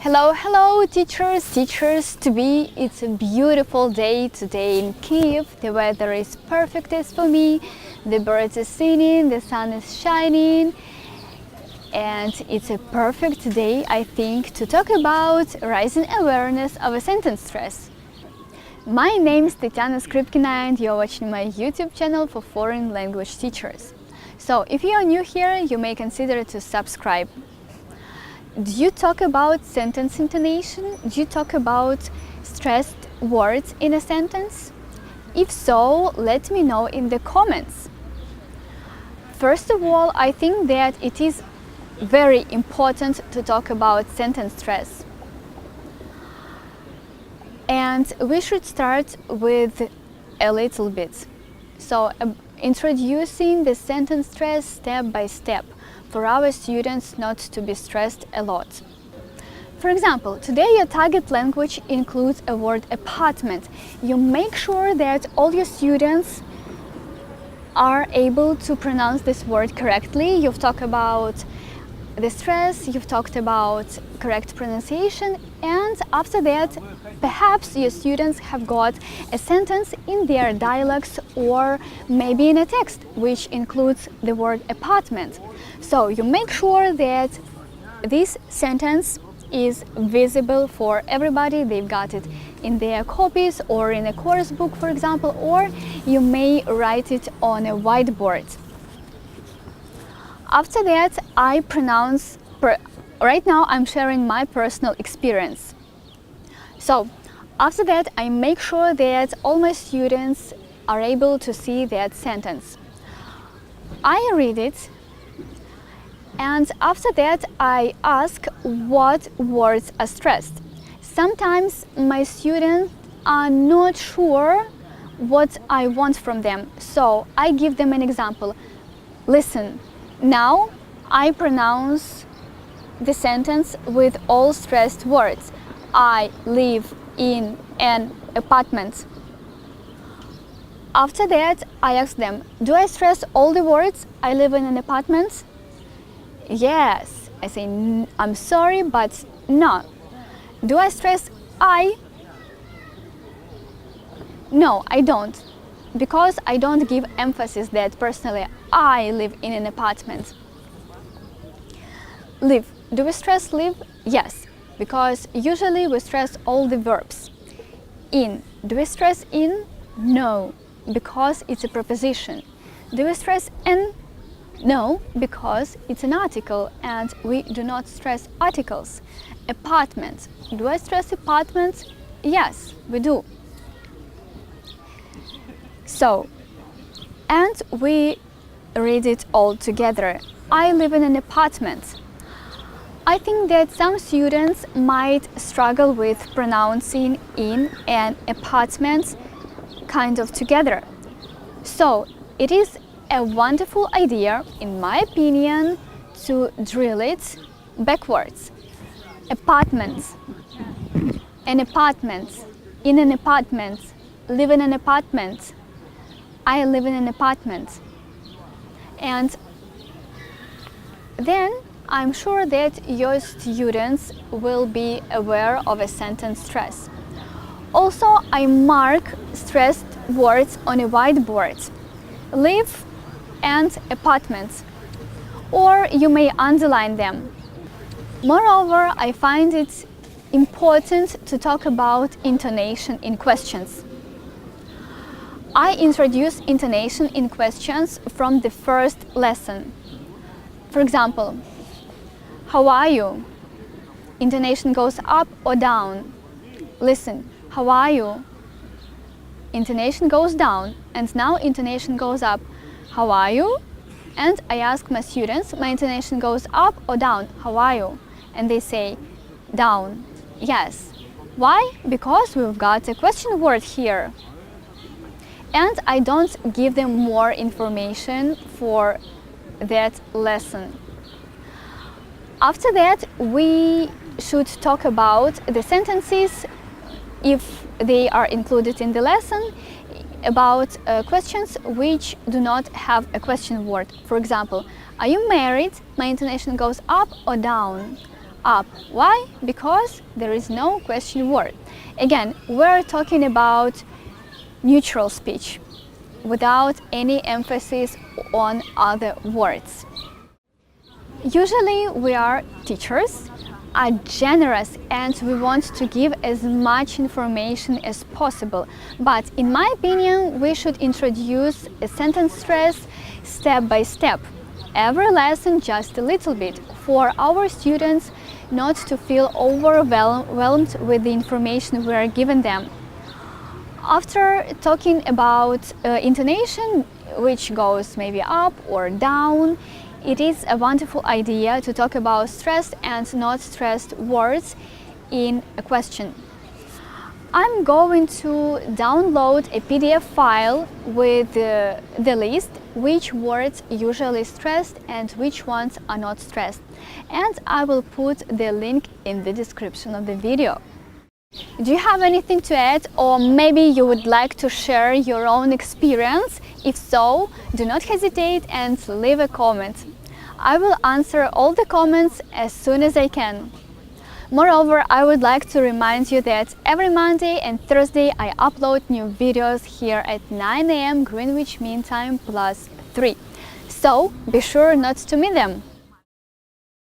Hello teachers to be. It's a beautiful day today in Kiev. The weather is perfect as for me. The birds are singing, the sun is shining, and it's a perfect day, I think, to talk about rising awareness of a sentence stress. My name is Tatiana Skripkina and you're watching my YouTube channel for foreign language teachers. So if you are new here, you may consider to subscribe. Do you talk about sentence intonation? Do you talk about stressed words in a sentence? If so, let me know in the comments. First of all, I think that it is very important to talk about sentence stress. And we should start with a little bit. So, introducing the sentence stress step by step, for our students not to be stressed a lot. For example, today your target language includes a word apartment. You make sure that all your students are able to pronounce this word correctly. You've talked about the stress, you've talked about correct pronunciation, and after that, perhaps your students have got a sentence in their dialects or maybe in a text which includes the word apartment. So you make sure that this sentence is visible for everybody. They've got it in their copies or in a course book, for example, or you may write it on a whiteboard. After that, I pronounce, right now I'm sharing my personal experience. So after that, I make sure that all my students are able to see that sentence. I read it, and after that, I ask what words are stressed. Sometimes my students are not sure what I want from them, so I give them an example. Listen, now I pronounce the sentence with all stressed words. I live in an apartment. After that, I ask them, do I stress all the words I live in an apartment? Yes. I say, I'm sorry, but no. Do I stress I? No, I don't. Because I don't give emphasis that personally I live in an apartment. Live. Do we stress live? Yes. Because usually we stress all the verbs. In. Do we stress in? No, because it's a preposition. Do we stress an? No, because it's an article and we do not stress articles. Apartment. Do I stress apartment? Yes, we do. So, and we read it all together. I live in an apartment. I think that some students might struggle with pronouncing in and apartment kind of together. So it is a wonderful idea, in my opinion, to drill it backwards. Apartments, an apartment, in an apartment, live in an apartment, I live in an apartment. And then I'm sure that your students will be aware of a sentence stress. Also, I mark stressed words on a whiteboard. Live and apartments. Or you may underline them. Moreover, I find it important to talk about intonation in questions. I introduce intonation in questions from the first lesson. For example, how are you? Intonation goes up or down. Listen, how are you? Intonation goes down, and now intonation goes up. How are you? And I ask my students, my intonation goes up or down? How are you? And they say, down. Yes. Why? Because we've got a question word here. And I don't give them more information for that lesson. After that, we should talk about the sentences, if they are included in the lesson, about questions which do not have a question word. For example, are you married? My intonation goes up or down. up. Why? Because there is no question word. Again, we're talking about neutral speech without any emphasis on other words. Usually we are teachers, are generous, and we want to give as much information as possible. But in my opinion, we should introduce a sentence stress step by step. Every lesson just a little bit, for our students not to feel overwhelmed with the information we are giving them. After talking about intonation, which goes maybe up or down, it is a wonderful idea to talk about stressed and not stressed words in a question. I'm going to download a PDF file with the list which words usually stressed and which ones are not stressed, and I will put the link in the description of the video. Do you have anything to add, or maybe you would like to share your own experience? If so, do not hesitate and leave a comment. I will answer all the comments as soon as I can. Moreover, I would like to remind you that every Monday and Thursday I upload new videos here at 9 a.m. Greenwich Mean Time +3. So be sure not to miss them.